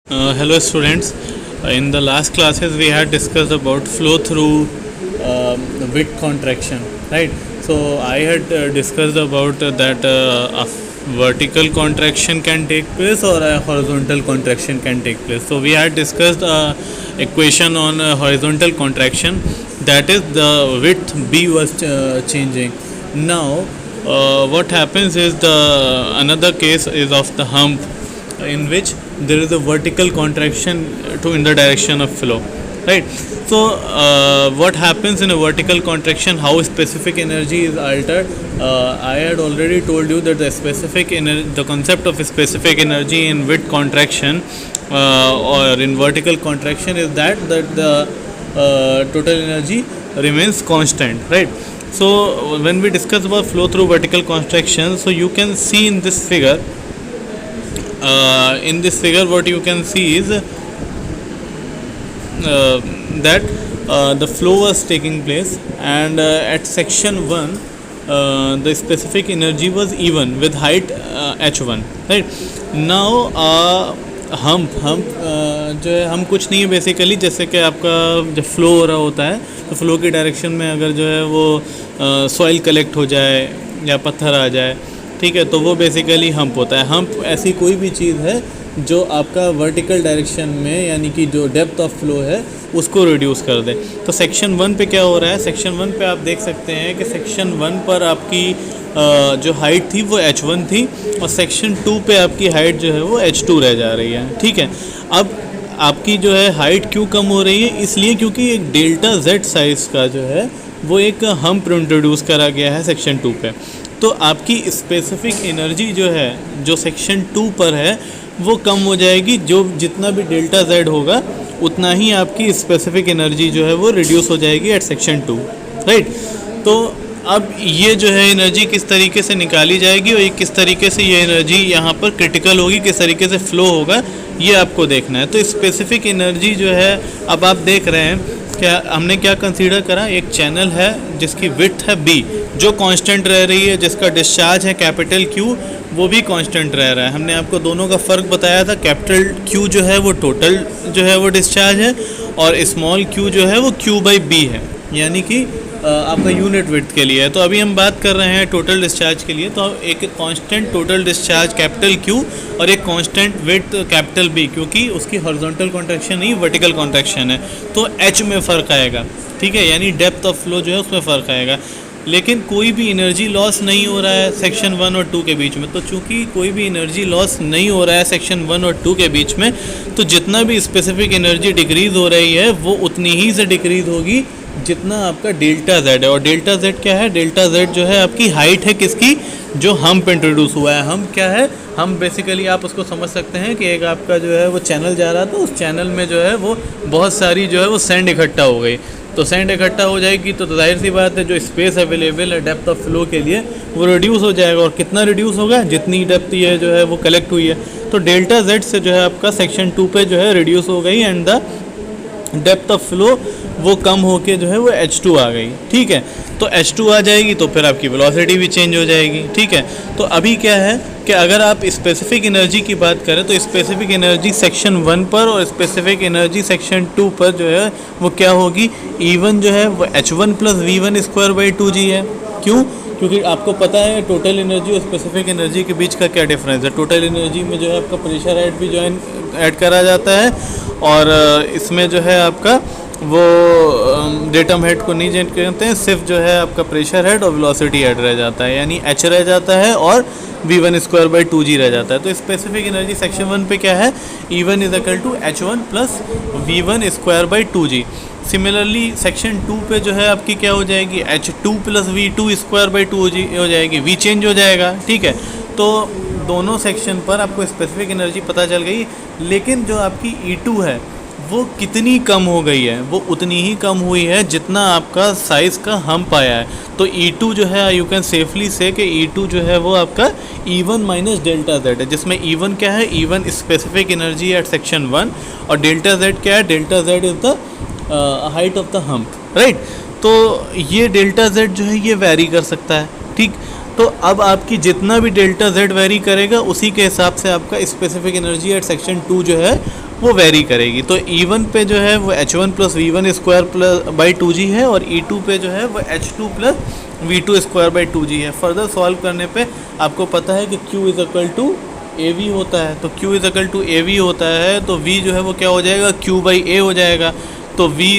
Hello students. In the last classes we had discussed about flow through width contraction, right? So I had discussed about that a vertical contraction can take place or a horizontal contraction can take place. So we had discussed equation on horizontal contraction, that is the width B was changing. Now what happens is the another case is of the hump, in which there is a vertical contraction in the direction of flow, right? So what happens in a vertical contraction, how specific energy is altered? I had already told you that the concept of specific energy in width contraction or in vertical contraction is that the total energy remains constant, right? So when we discuss about flow through vertical contraction, so you can see in this figure, what you can see is that the flow was taking place, and at section 1 the specific energy was E1 with height h1, right? Now hump जो है, हम कुछ नहीं है basically, जैसे कि आपका जब फ्लो हो रहा होता है तो फ्लो की डायरेक्शन में अगर जो है वो सॉइल कलेक्ट हो जाए या पत्थर आ जाए, ठीक है, तो वो बेसिकली हम्प होता है. हम्प ऐसी कोई भी चीज़ है जो आपका वर्टिकल डायरेक्शन में, यानी कि जो डेप्थ ऑफ फ्लो है उसको रिड्यूस कर दे. तो सेक्शन 1 पे क्या हो रहा है? सेक्शन 1 पे आप देख सकते हैं कि सेक्शन 1 पर आपकी जो हाइट थी वो h1 थी, और सेक्शन 2 पे आपकी हाइट जो है वो h2 रह जा रही है, ठीक है. अब आपकी जो है हाइट क्यों कम हो रही है? इसलिए क्योंकि एक डेल्टा z साइज़ का जो है वो एक हम्प इंट्रोड्यूस करा गया है सेक्शन 2 पे. तो आपकी स्पेसिफिक एनर्जी जो है, जो सेक्शन 2 पर है, वो कम हो जाएगी. जो जितना भी डेल्टा z होगा उतना ही आपकी स्पेसिफिक एनर्जी जो है वो रिड्यूस हो जाएगी एट सेक्शन 2, राइट. तो अब ये जो है एनर्जी किस तरीके से निकाली जाएगी और ये किस तरीके से ये एनर्जी यहाँ पर क्रिटिकल होगी, किस तरीके से फ्लो होगा, ये आपको देखना है. तो स्पेसिफिक एनर्जी जो है, अब आप देख रहे हैं क्या हमने क्या कंसीडर करा? एक चैनल है जिसकी विड्थ है b, जो कांस्टेंट रह रही है, जिसका डिस्चार्ज है कैपिटल Q, वो भी कांस्टेंट रह रहा है. हमने आपको दोनों का फ़र्क बताया था. कैपिटल Q जो है वो टोटल जो है वो डिस्चार्ज है, और स्मॉल q जो है वो Q/b है, यानी कि आपका यूनिट विड्थ के लिए है. तो अभी हम बात कर रहे हैं टोटल डिस्चार्ज के लिए. तो एक constant total discharge capital Q और एक कांस्टेंट विड्थ कैपिटल B, क्योंकि उसकी हॉरिजॉन्टल कॉन्ट्रैक्शन नहीं वर्टिकल कॉन्ट्रैक्शन है, तो h में फ़र्क आएगा, ठीक है, यानी डेप्थ ऑफ फ्लो जो है उसमें फ़र्क आएगा. लेकिन कोई भी एनर्जी लॉस नहीं हो रहा है सेक्शन 1 और 2 के बीच में. तो चूंकि कोई भी एनर्जी लॉस नहीं हो रहा है सेक्शन 1 और 2 के बीच में, तो जितना भी स्पेसिफिक एनर्जी डिक्रीज़ हो रही है वो उतनी ही से डिक्रीज़ होगी जितना आपका डेल्टा z है. और डेल्टा z क्या है? डेल्टा z जो है आपकी हाइट है किसकी? जो हम्प इंट्रोड्यूस हुआ है. हम्प क्या है? हम बेसिकली आप उसको समझ सकते हैं कि एक आपका जो है वो चैनल जा रहा था, उस चैनल में जो है वो बहुत सारी जो है वो सैंड इकट्ठा हो गई. तो सैंड इकट्ठा हो जाएगी तो जाहिर सी बात है जो स्पेस अवेलेबल है डेप्थ ऑफ फ्लो के लिए वो रिड्यूस हो जाएगा. और कितना रिड्यूस होगा? जितनी डेप्थ ये जो है वो कलेक्ट हुई है. तो डेल्टा z से जो है आपका सेक्शन 2 पे जो है रिड्यूस हो गई, and the depth of flow वो कम होके जो है वो h2 आ गई, ठीक है. तो h2 आ जाएगी तो फिर आपकी वेलोसिटी भी चेंज हो जाएगी, ठीक है. तो अभी क्या है कि अगर आप स्पेसिफिक एनर्जी की बात करें तो स्पेसिफिक एनर्जी सेक्शन 1 पर और स्पेसिफिक एनर्जी सेक्शन 2 पर जो है वो क्या होगी? E1 जो है वो h1 + v1² g है. क्यों? क्योंकि आपको पता है टोटल एनर्जी और स्पेसिफिक एनर्जी के बीच का क्या डिफरेंस है. टोटल एनर्जी में जो है आपका प्रेशर हेड भी जो है ऐड करा जाता है, और इसमें जो है आपका वो डेटम हेड को नहीं जेंट करते हैं, सिर्फ जो है आपका प्रेशर हेड और वेलोसिटी हेड रह जाता है, यानी h रह जाता है और v1² g रह जाता है. तो स्पेसिफिक एनर्जी सेक्शन 1 पे क्या है? E1 = h1 + v1² g. Similarly section 2 पे जो है आपकी क्या हो जाएगी? h2 + v2² g हो जाएगी, v चेंज हो जाएगा, ठीक है. तो दोनों सेक्शन पर आपको स्पेसिफिक एनर्जी पता चल गई. लेकिन जो आपकी E2 है वो कितनी कम हो गई है? वो उतनी ही कम हुई है जितना आपका साइज़ का हम्प आया है. तो E2 जो है यू कैन सेफली से कि E2 जो है वो आपका E1 - डेल्टा z है, जिसमें E1 क्या है? E1 specific energy eight section 1, और डेल्टा z क्या है? Delta z is the height of the hump, right. तो ये डेल्टा z जो है ये वेरी कर सकता है, ठीक. तो अब आपकी जितना भी डेल्टा z वेरी करेगा उसी के हिसाब से आपका स्पेसिफिक एनर्जी एट सेक्शन 2 जो है वो वेरी करेगी। तो E1 पे जो है वो H1 plus V1 square plus by 2G है, और E2 पे जो है वो H2 plus V2 square by 2G है। फर्दर सॉल्व करने पे आपको पता है कि Q is equal to AV होता है, तो Q is equal to AV होता है, तो V जो है वो क्या हो जाएगा, Q बाई A हो जाएगा। तो V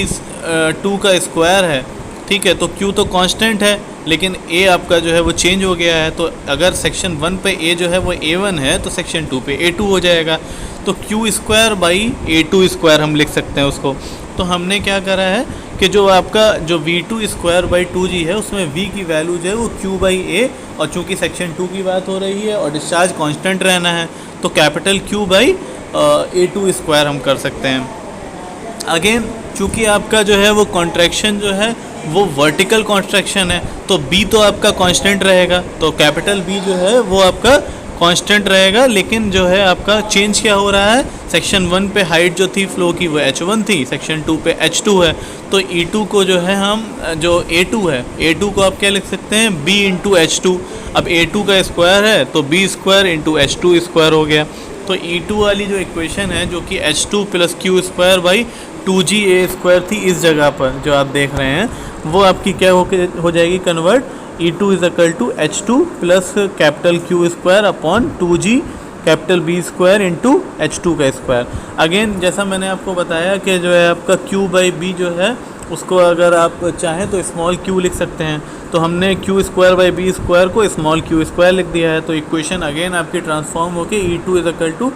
2 का स्क्वायर है, ठीक है, तो Q तो कांस्टेंट है, लेकिन A आपका जो है वो चेंज हो गया है। तो अगर सेक्शन 1 पे A जो है वो A1 है, तो सेक्शन 2 पे A2 हो जाएगा। तो Q square by A2 square हम लिख सकते हैं उसको। तो हमने क्या करा है कि जो आपका जो V2 स्क्वायर बाई 2G है, उसमें V की वैल्यू जो है वो Q बाई A, और चूँकि सेक्शन 2 की बात हो रही है और डिस्चार्ज कांस्टेंट रहना है, तो capital Q by A2 square हम कर सकते हैं। अगेन चूँकि आपका जो है वो कॉन्ट्रैक्शन जो है वो वर्टिकल कॉन्ट्रैक्शन है, तो B तो आपका कांस्टेंट रहेगा, तो कैपिटल B जो है वो आपका कांस्टेंट रहेगा। लेकिन जो है आपका चेंज क्या हो रहा है, सेक्शन 1 पे हाइट जो थी फ्लो की वो H1 थी, सेक्शन 2 पे H2 है। तो E2 को जो है हम जो A2 है, A2 को आप क्या लिख सकते हैं, B इंटू H2। अब A2 का स्क्वायर है तो B square into H2 square हो गया। तो E2 वाली जो इक्वेशन है जो कि H2 plus Q square by 2GA square थी, इस जगह पर जो आप देख रहे हैं, वो आपकी क्या हो जाएगी convert, E2 is equal to H2 plus capital Q square upon 2G capital B square into H2 का स्क्वायर। अगेन जैसा मैंने आपको बताया कि जो है आपका Q बाई B जो है उसको अगर आप चाहें तो स्मॉल q लिख सकते हैं। तो हमने Q square by B square को स्मॉल q स्क्वायर लिख दिया है। तो इक्वेशन अगेन आपकी ट्रांसफॉर्म होके E2 is equal to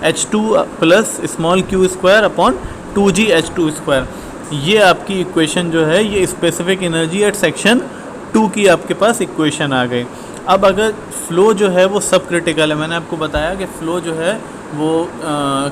H2 plus small q square upon 2G H2 square. ये आपकी इक्वेशन जो है ये स्पेसिफिक एनर्जी एट सेक्शन 2 की आपके पास इक्वेशन आ गई। अब अगर फ़्लो जो है वो सब क्रिटिकल है, मैंने आपको बताया कि फ़्लो जो है वो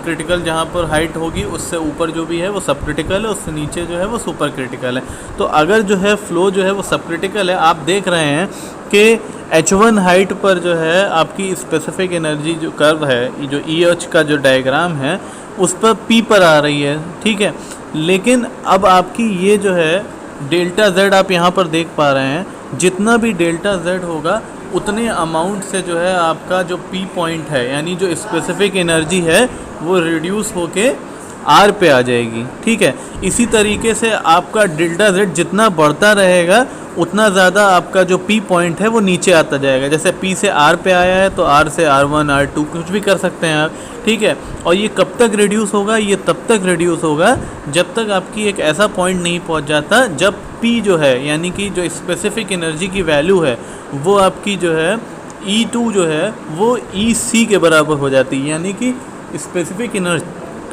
क्रिटिकल जहाँ पर हाइट होगी उससे ऊपर जो भी है वो सब क्रिटिकल है, उससे नीचे जो है वो सुपर क्रिटिकल है। तो अगर जो है फ़्लो जो है वो सब क्रिटिकल है, आप देख रहे हैं कि H1 हाइट पर जो है आपकी स्पेसिफिक एनर्जी जो कर्व है, जो EH का जो डायग्राम है उस पर P पर आ रही है, ठीक है। लेकिन अब आपकी ये जो है डेल्टा Z आप यहाँ पर देख पा रहे हैं, जितना भी डेल्टा Z होगा उतने अमाउंट से जो है आपका जो P पॉइंट है यानी जो स्पेसिफिक एनर्जी है वो रिड्यूस होके R पे आ जाएगी, ठीक है। इसी तरीके से आपका डेल्टा Z जितना बढ़ता रहेगा उतना ज़्यादा आपका जो P पॉइंट है वो नीचे आता जाएगा। जैसे P से R पे आया है तो R से R1 R2 कुछ भी कर सकते हैं आप, ठीक है। और ये कब तक रिड्यूस होगा, ये तब तक रिड्यूस होगा जब तक आपकी एक ऐसा पॉइंट नहीं पहुंच जाता जब P जो है यानी कि जो स्पेसिफिक एनर्जी की वैल्यू है वो आपकी जो है E2 जो है वो EC के बराबर हो जाती है। यानी कि स्पेसिफिक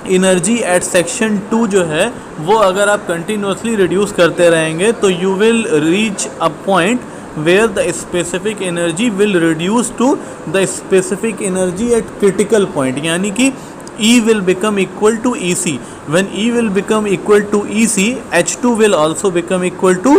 एनर्जी एट सेक्शन 2 जो है वो अगर आप कंटिन्यूसली रिड्यूस करते रहेंगे तो you will reach a point where the specific energy will reduce to the specific energy at critical point, यानी कि E will become equal to EC. When E will become equal to EC, H2 will also become equal to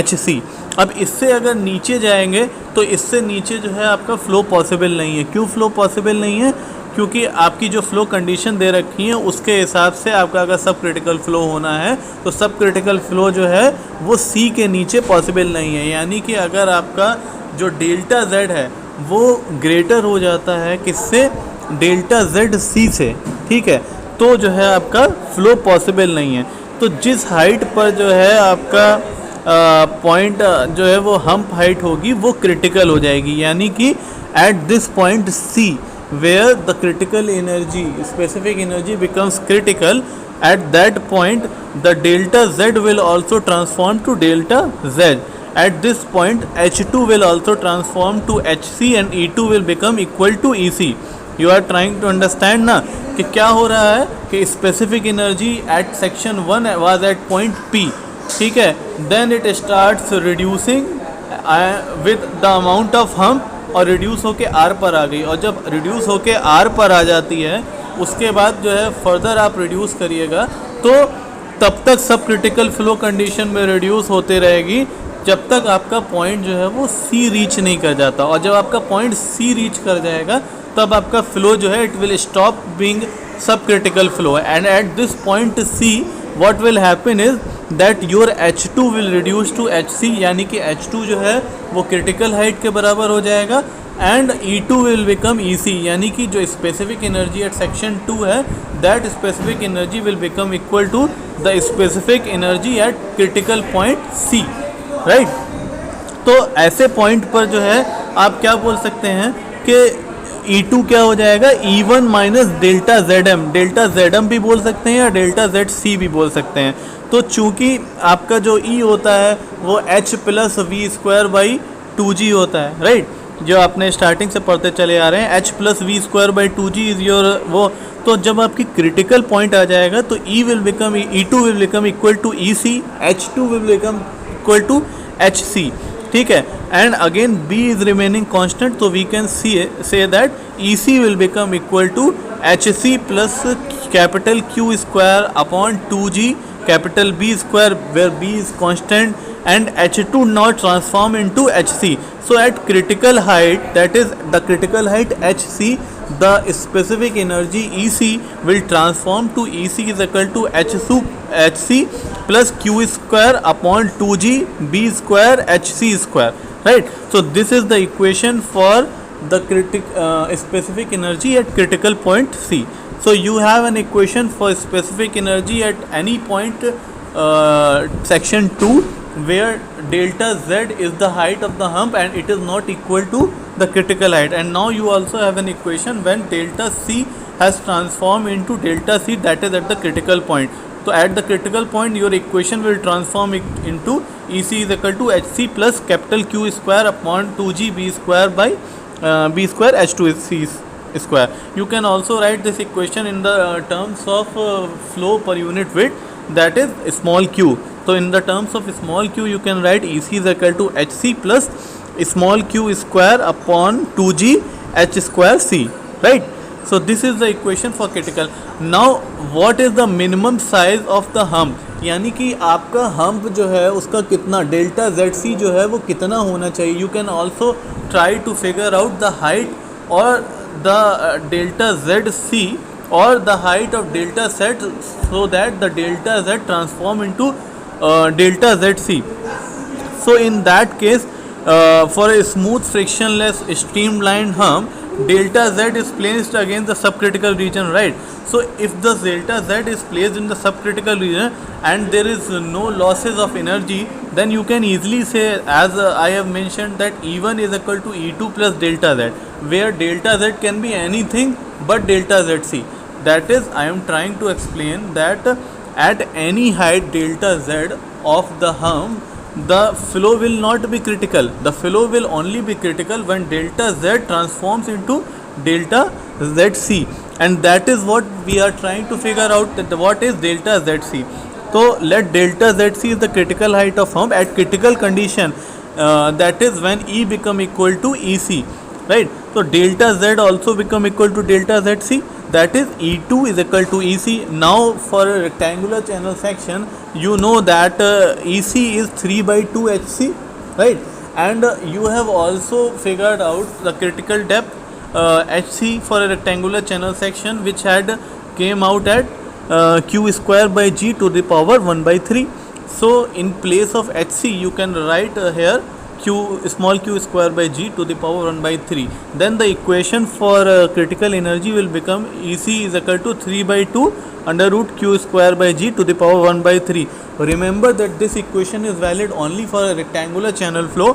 HC. अब इससे अगर नीचे जाएंगे तो इससे नीचे जो है आपका फ्लो पॉसिबल नहीं है। क्यों फ्लो पॉसिबल नहीं है? क्योंकि आपकी जो फ्लो कंडीशन दे रखी है उसके हिसाब से आपका अगर सब क्रिटिकल फ्लो होना है तो सब क्रिटिकल फ्लो जो है वो C के नीचे पॉसिबल नहीं है। यानी कि अगर आपका जो डेल्टा Z है वो ग्रेटर हो जाता है किससे, डेल्टा Z C से, ठीक है, तो जो है आपका फ्लो पॉसिबल नहीं है। तो जिस हाइट पर जो है आपका पॉइंट जो है वो हम्प हाइट होगी वो क्रिटिकल हो जाएगी। यानी कि eight this point C where the critical energy, specific energy becomes critical, at that point the delta Z will also transform to delta Z. At this point H2 will also transform to HC and E2 will become equal to EC. You are trying to understand ना कि क्या हो रहा है कि specific energy at section 1 was at point P, ठीक है, then it starts reducing with the amount of hump और रिड्यूस होके R पर आ गई। और जब रिड्यूस होके R पर आ जाती है उसके बाद जो है फर्दर आप रिड्यूस करिएगा तो तब तक सब क्रिटिकल फ्लो कंडीशन में रिड्यूस होते रहेगी जब तक आपका पॉइंट जो है वो C रीच नहीं कर जाता। और जब आपका पॉइंट C रीच कर जाएगा तब आपका फ्लो जो है it will stop being subcritical flow. And at this point C what will happen is that your H2 will reduce to HC, यानी कि H2 जो है वो क्रिटिकल हाइट के बराबर हो जाएगा and E2 will become EC, यानी कि जो स्पेसिफिक एनर्जी एट सेक्शन 2 है, that specific energy will become equal to the specific energy at critical point C, right. तो ऐसे पॉइंट पर जो है आप क्या बोल सकते हैं कि E2 क्या हो जाएगा, E1 minus delta ZM, delta ZM भी बोल सकते हैं या डेल्टा ZC भी बोल सकते हैं। तो चूंकि आपका जो E होता है वो H plus V square by 2G होता है, राइट, जो आपने स्टार्टिंग से पढ़ते चले आ रहे हैं, H plus V square by 2G is your वो। तो जब आपकी क्रिटिकल पॉइंट आ जाएगा तो E E2 will become equal to EC, H2 will become equal to HC, ठीक है। And again B is remaining constant, तो we can say that EC will become equal to HC plus capital Q square upon 2G capital B square, where B is constant and H2 now transform into HC. So at critical height, that is the critical height HC, the specific energy EC will transform to EC is equal to HC plus Q square upon 2G B square HC square, right? So this is the equation for the specific energy at critical point C. So you have an equation for specific energy at any point section 2 where delta Z is the height of the hump and it is not equal to the critical height. And now you also have an equation when delta C has transformed into delta C, that is at the critical point. So at the critical point your equation will transform into EC is equal to HC plus capital Q square upon 2G B square by B square H2C square. You can also write this equation in the terms of flow per unit width, that is small q. So in the terms of small q you can write EC is equal to HC plus small q square upon 2G H square C, right? So this is the equation for critical. Now what is the minimum size of the hump, यानी कि आपका hump जो है उसका कितना delta ZC जो है वो कितना होना चाहिए. You can also try to figure out the height or the delta ZC or the height of delta Z so that the delta Z transform into delta ZC. So in that case for a smooth frictionless streamlined hump, delta Z is placed against the subcritical region, right? So if the delta Z is placed in the subcritical region and there is no losses of energy, then you can easily say, as I have mentioned, that E1 is equal to E2 plus delta Z, where delta Z can be anything but delta ZC. That is, I am trying to explain that at any height delta Z of the hump, the flow will not be critical. The flow will only be critical when delta Z transforms into delta ZC, and that is what we are trying to figure out, that what is delta ZC. So let delta ZC is the critical height of hump at critical condition, that is when E become equal to EC, right? So delta Z also become equal to delta ZC, that is E2 is equal to EC. Now for a rectangular channel section, you know that EC is 3 by 2 HC, right? And you have also figured out the critical depth HC for a rectangular channel section, which had came out at Q square by G to the power 1 by 3. So in place of HC you can write here small q square by G to the power 1 by 3. Then the equation for critical energy will become EC is equal to 3 by 2 under root q square by G to the power 1 by 3. Remember that this equation is valid only for a rectangular channel flow.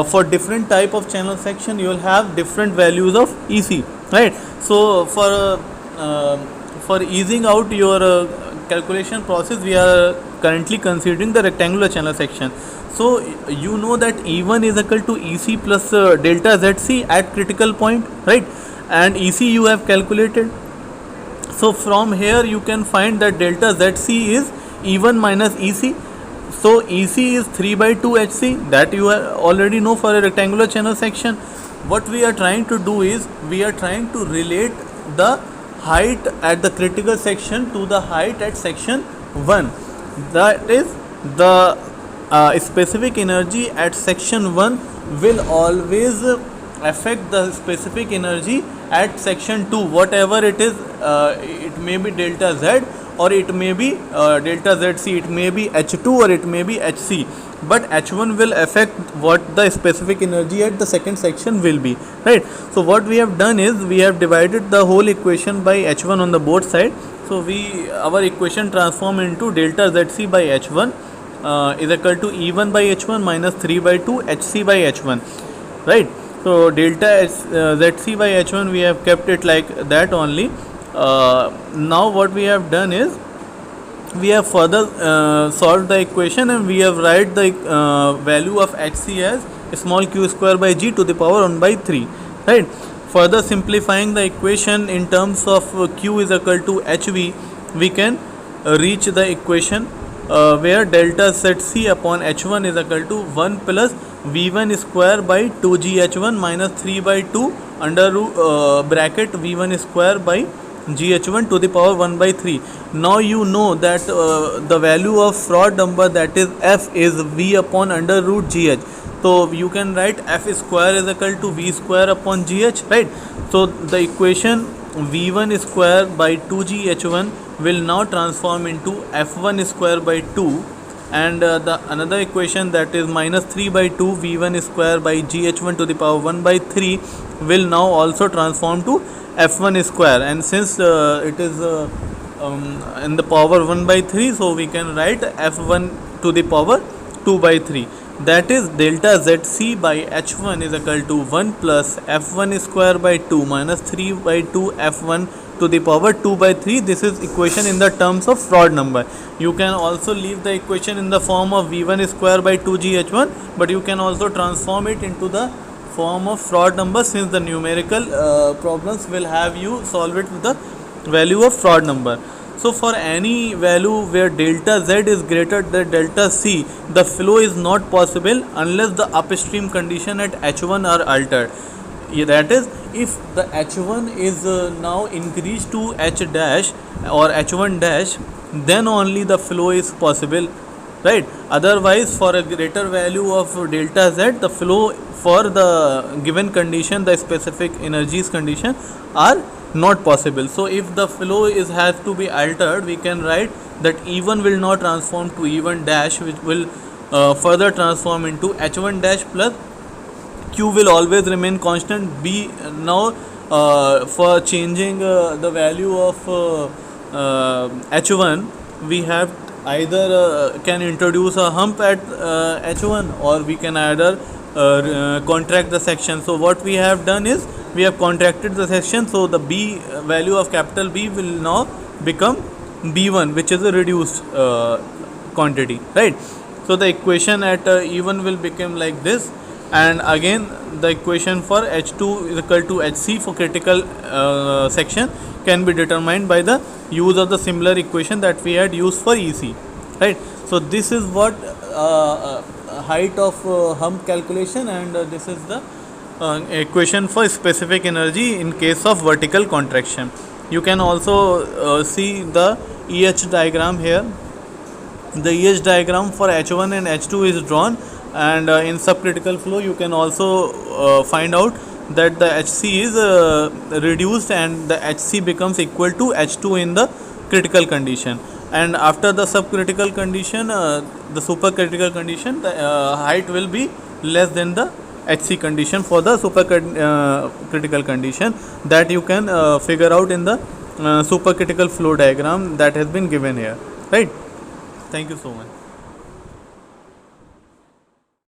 For different type of channel section you will have different values of EC, right? So for easing out your calculation process, we are currently considering the rectangular channel section. So you know that E1 is equal to EC plus delta ZC at critical point, right? And EC you have calculated. So from here you can find that delta ZC is E1 minus EC. So EC is 3 by 2 HC, that you already know for a rectangular channel section. What we are trying to do is we are trying to relate the height at the critical section to the height at section 1. That is, the specific energy at section 1 will always affect the specific energy at section 2, whatever it is. It may be delta Z or it may be delta ZC, it may be H2 or it may be HC, but H1 will affect what the specific energy at the second section will be, right? So what we have done is we have divided the whole equation by H1 on the both side. So our equation transform into delta ZC by H1 is equal to E1 by H1 minus 3 by 2 HC by H1, right? So delta ZC by H1 we have kept it like that only. Now what we have done is we have further solved the equation, and we have write the value of HC as small q square by g to the power 1 by 3, right? Further simplifying the equation in terms of q is equal to hv, we can reach the equation where delta ZC upon h1 is equal to 1 plus v1 square by 2gh1 minus 3 by 2 under bracket v1 square by gh1 to the power 1 by 3. Now you know that the value of Froude number, that is f, is v upon under root gh. So you can write f square is equal to v square upon gh, right? So the equation v1 square by 2gh1 will now transform into f1 square by 2, and the another equation, that is minus 3 by 2 v1 square by gh1 to the power 1 by 3 will now also transform to f1 square, and since it is in the power 1 by 3, so we can write f1 to the power 2 by 3, that is delta ZC by h1 is equal to 1 plus f1 square by 2 minus 3 by 2 f1 to the power 2 by 3. This is equation in the terms of Froude number. You can also leave the equation in the form of v1 square by 2gh1, but you can also transform it into the form of Froude number, since the numerical problems will have you solve it with the value of Froude number. So for any value where delta Z is greater than delta C, the flow is not possible unless the upstream condition at H1 are altered. That is, if the H1 is now increased to H dash or H1 dash, then only the flow is possible, right? Otherwise, for a greater value of delta Z, the flow for the given condition, the specific energies condition, are not possible. So if the flow has to be altered, we can write that E1 will now transform to E1 dash, which will further transform into H1 dash, plus Q will always remain constant. B now for changing the value of H1, we have either can introduce a hump at H1, or we can either contract the section. So what we have done is we have contracted the section, so the B value of capital B will now become B1, which is a reduced quantity, right? So the equation at E1 will become like this, and again the equation for H2 is equal to HC for critical section can be determined by the use of the similar equation that we had used for EC, right? So this is what height of hump calculation, and this is the equation for specific energy in case of vertical contraction. You can also see the EH diagram here. The EH diagram for H1 and H2 is drawn, and in subcritical flow you can also find out that the HC is reduced and the HC becomes equal to H2 in the critical condition, and after the subcritical condition, the supercritical condition, the height will be less than the HC condition for the supercritical condition, that you can figure out in the supercritical flow diagram that has been given here, right? Thank you so much.